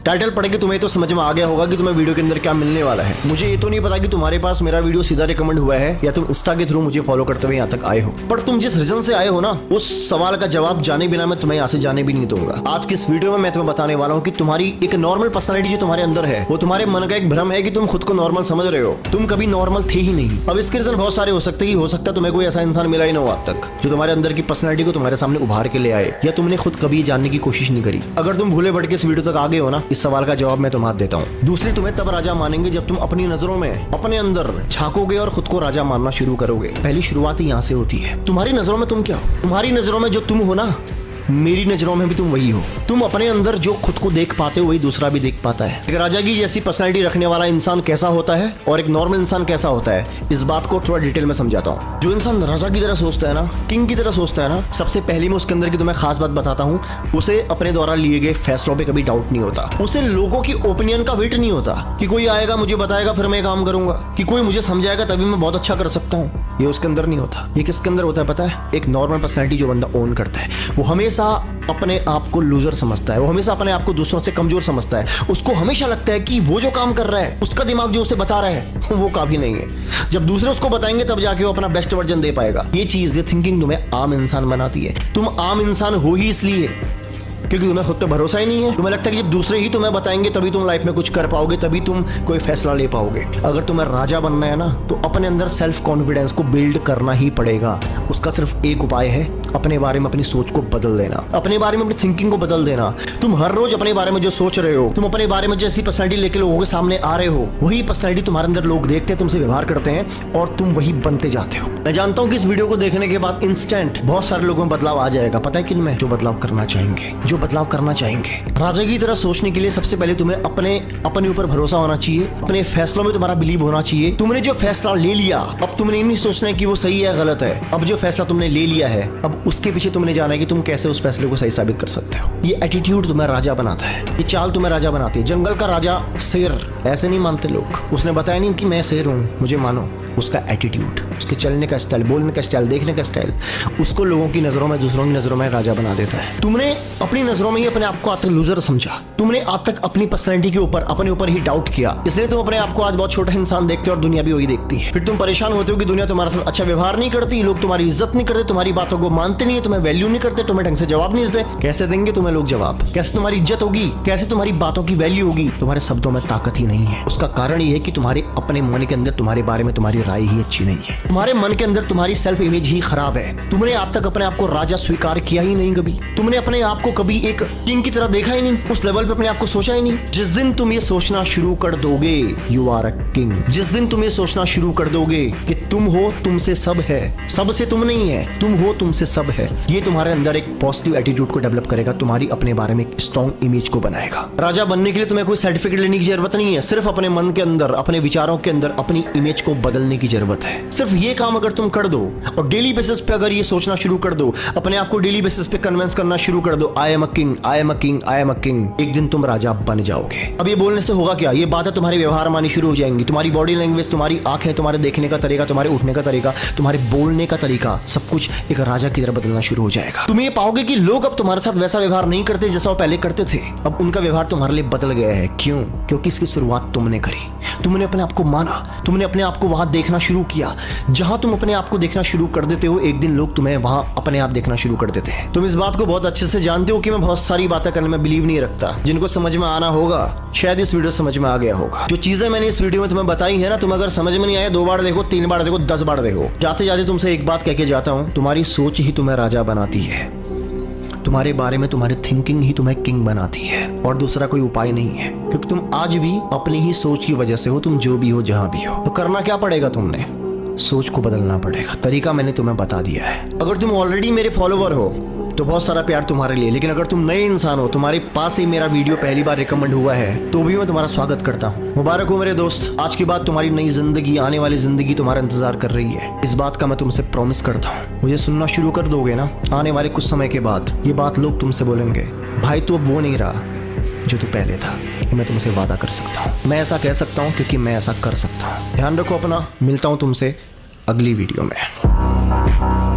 Title पढ़ के तुम्हें तो समझ में आ गया होगा कि तुम्हें वीडियो के अंदर क्या मिलने वाला है। मुझे ये तो नहीं पता कि तुम्हारे पास मेरा वीडियो सीधा रिकमेंड हुआ है या तुम इंस्टा के थ्रू मुझे फॉलो करते हुए यहाँ तक आए हो, पर तुम जिस रीजन से आए हो ना, उस सवाल का जवाब जाने बिना मैं तुम्हें यहाँ से जाने भी नहीं दूंगा। आज की इस वीडियो में मैं तुम्हें बताने वाला हूँ कि तुम्हारी एक नॉर्मल पर्सनैलिटी जो तुम्हारे अंदर है, वो तुम्हारे मन का एक भ्रम है कि तुम खुद को नॉर्मल समझ रहे हो। तुम कभी नॉर्मल थे ही नहीं। अब इसके रीजन बहुत सारे हो सकते हैं। हो सकता है तुम्हें कोई ऐसा इंसान मिला ही ना हो आज तक जो तुम्हारे अंदर की पर्सनैलिटी को तुम्हारे सामने उभार के ले आए, या तुमने खुद कभी जानने की कोशिश नहीं करी। अगर तुम भूले भटके इस वीडियो तक आ गए हो ना, इस सवाल का जवाब मैं तुम्हें देता हूँ। दूसरे तुम्हें तब राजा मानेंगे जब तुम अपनी नजरों में अपने अंदर झांकोगे और खुद को राजा मानना शुरू करोगे। पहली शुरुआत ही यहाँ से होती है। तुम्हारी नजरों में तुम क्या हो? तुम्हारी नजरों में जो तुम हो ना, मेरी नजरों में भी तुम वही हो। तुम अपने अंदर जो खुद को देख पाते हो वही दूसरा भी देख पाता है। एक राजा की जैसी पर्सनैलिटी रखने वाला इंसान कैसा होता है और एक नॉर्मल इंसान कैसा होता है, इस बात को थोड़ा डिटेल में समझाता हूँ। जो इंसान राजा की तरह सोचता है ना, किंग की तरह सोचता है ना, सबसे पहले मैं उसके अंदर की तुम्हें खास बात बताता हूँ। उसे अपने द्वारा लिए गए फैसलों पे कभी डाउट नहीं होता। उसे लोगों की ओपिनियन का वेट नहीं होता कि कोई आएगा मुझे बताएगा फिर मैं काम करूंगा, कि कोई मुझे समझाएगा तभी मैं बहुत अच्छा कर सकता हूँ। ये उसके अंदर नहीं होता। ये किसके अंदर होता है पता है? एक नॉर्मल पर्सनैलिटी जो बंदा ओन करता है, वो हमेशा अपने आप को लूजर समझता है। वो हमेशा अपने आप को दूसरों से कमजोर समझता है। उसको हमेशा लगता है कि वो जो काम कर रहा है, उसका दिमाग जो उसे बता रहा है वो काफी नहीं है। जब दूसरे उसको बताएंगे तब जाके वो अपना बेस्ट वर्जन दे पाएगा। ये चीज, ये थिंकिंग तुम्हें आम इंसान बनाती है। तुम आम इंसान हो ही इसलिए क्योंकि तुम्हें खुद पे भरोसा ही नहीं है। तुम्हें लगता है कि जब दूसरे ही तुम्हें बताएंगे तभी तुम लाइफ में कुछ कर पाओगे, तभी तुम कोई फैसला ले पाओगे। अगर तुम्हें राजा बनना है ना, तो अपने अंदर सेल्फ कॉन्फिडेंस को बिल्ड करना ही पड़ेगा। उसका सिर्फ एक उपाय है, अपने बारे में अपनी सोच को बदल देना, अपने बारे में अपनी थिंकिंग को बदल देना। तुम हर रोज अपने बारे में जो सोच रहे हो, तुम अपने बारे में जैसी पर्सनैलिटी लेके लोगों के सामने आ रहे हो, वही पर्सनैलिटी तुम्हारे अंदर लोग देखते हैं, तुमसे व्यवहार करते हैं और तुम वही बनते जाते हो। मैं जानता हूं कि इस वीडियो को देखने के बाद इंस्टेंट बहुत सारे लोगों में बदलाव आ जाएगा। पता है किन में? जो बदलाव करना चाहेंगे, जो बदलाव करना चाहेंगे। राजा की तरह सोचने के लिए सबसे पहले तुम्हें अपने ऊपर भरोसा होना चाहिए। अपने फैसलों में तुम्हारा बिलीव होना चाहिए। तुमने जो फैसला ले लिया, अब तुमने नहीं सोचना है कि वो सही है गलत है। अब जो फैसला तुमने ले लिया है, अब उसके पीछे तुमने जाना है कि तुम कैसे उस फैसले को सही साबित कर सकते हो। ये एटीट्यूड तुम्हें राजा बनाता है। ये चाल तुम्हें राजा बनाती है। जंगल का राजा शेर ऐसे नहीं मानते लोग। उसने बताया नहीं कि मैं शेर हूं, मुझे मानो। उसका एटीट्यूड, उसके चलने का स्टाइल, बोलने का स्टाइल, देखने का स्टाइल, उसको लोगों की नजरों में, दूसरों की नजरों में राजा बना देता है। तुमने अपनी नजरों में ही अपने आप को आज तक लूजर समझा। तुमने आज तक अपनी पर्सनैलिटी के ऊपर, अपने ऊपर ही डाउट किया, इसलिए तुम अपने आप को आज बहुत छोटा इंसान देखते हो और दुनिया भी वही देखती है। फिर तुम परेशान होते हो कि दुनिया तुम्हारे साथ अच्छा व्यवहार नहीं करती, लोग तुम्हारी इज्जत नहीं करते, तुम्हारी बातों को मानते नहीं है, तुम्हें वैल्यू नहीं करते, तुम्हें ढंग से जवाब नहीं देते। कैसे देंगे तुम्हें लोग जवाब? कैसे तुम्हारी इज्जत होगी? कैसे तुम्हारी बातों की वैल्यू होगी? तुम्हारे शब्दों में ताकत ही नहीं है। उसका कारण ये है कि तुम्हारे अपने मन के अंदर तुम्हारे बारे में तुम्हारी राय ही अच्छी नहीं है। तुम्हारे मन के अंदर तुम्हारी सेल्फ इमेज ही खराब है। तुमने आज तक अपने आप को राजा स्वीकार किया ही नहीं कभी। तुमने अपने आप को कभी एक किंग की तरह देखा ही नहीं, उस लेवल पे अपने आप को सोचा ही नहीं। जिस दिन तुम ये सोचना शुरू कर दोगे यू आर अ किंग, जिस दिन तुम ये सोचना शुरू कर दोगे कि तुम हो, तुमसे सब है, सब से तुम नहीं है, तुम हो, तुमसे सब है, ये तुम्हारे अंदर एक पॉजिटिव एटीट्यूड को डेवलप करेगा, तुम्हारी अपने बारे में एक स्ट्रॉन्ग इमेज को बनाएगा। राजा बनने के लिए तुम्हें कोई सर्टिफिकेट लेने की जरूरत नहीं है। सिर्फ अपने मन के अंदर, अपने विचारों के अंदर अपनी इमेज को बदलने की जरूरत है। सिर्फ ये काम अगर तुम कर दो और डेली बेसिस पे अगर ये सोचना शुरू कर दो, अपने आप को डेली बेसिस पे कन्विंस करना शुरू कर दो, I am a king, I am a king, I am a king, एक दिन तुम राजा बन जाओगे। अब ये बोलने से होगा क्या? ये बातें तुम्हारे व्यवहार में आनी शुरू हो जाएंगी। तुम्हारी बॉडी लैंग्वेज, तुम्हारी आंखें, तुम्हारे देखने का तरीका, तुम्हारे उठने का तरीका, तुम्हारे बोलने का तरीका, सब कुछ एक राजा की तरह बदलना शुरू हो जाएगा। तुम ये पाओगे कि लोग अब तुम्हारे साथ वैसा व्यवहार नहीं करते जैसा वो पहले करते थे। अब उनका व्यवहार तुम्हारे लिए बदल गया है। क्यों? क्योंकि इसकी शुरुआत तुमने करी। तुमने अपने आप को माना, तुमने अपने आप को वहां देखना शुरू किया। जहां तुम अपने आप को देखना शुरू कर देते हो, एक दिन लोग तुम्हें वहां अपने आप देखना शुरू कर देते हैं। तुम इस बात को बहुत अच्छे से जानते हो कि मैं बहुत सारी बातें करने में बिलीव नहीं रखता। जिनको समझ में आना होगा, शायद इस वीडियो समझ में आ गया होगा। जो चीजें मैंने इस वीडियो में तुम्हें बताई है ना, तुम अगर समझ में नहीं आया, 2 बार देखो, 3 बार देखो, 10 बार देखो। जाते जाते तुमसे एक बात कह के जाता हूं, तुम्हारी सोच ही तुम्हें राजा बनाती है। तुम्हारे बारे में तुम्हारी थिंकिंग ही तुम्हें किंग बनाती है और दूसरा कोई उपाय नहीं है। क्योंकि तुम आज भी अपनी ही सोच की वजह से हो, तुम जो भी हो, जहां भी हो। तो करना क्या पड़ेगा? तुमने सोच को बदलना पड़ेगा। तरीका मैंने तुम्हें बता दिया है। अगर तुम ऑलरेडी मेरे फॉलोवर हो तो बहुत सारा प्यार तुम्हारे लिए, लेकिन अगर तुम नए इंसान हो, तुम्हारे पास ही मेरा वीडियो पहली बार रिकमेंड हुआ है, तो भी मैं तुम्हारा स्वागत करता हूँ। मुबारक हो मेरे दोस्त। आज के बाद तुम्हारी नई जिंदगी, आने वाली जिंदगी तुम्हारा इंतजार कर रही है। इस बात का मैं तुमसे प्रॉमिस करता हूँ। मुझे सुनना शुरू कर दोगे ना, आने वाले कुछ समय के बाद ये बात लोग तुमसे बोलेंगे, भाई तू अब वो नहीं रहा जो तू पहले था। मैं तुमसे वादा कर सकता हूँ। मैं ऐसा कह सकता हूँ क्योंकि मैं ऐसा कर सकता हूँ। ध्यान रखो अपना। मिलता हूँ तुमसे अगली वीडियो में।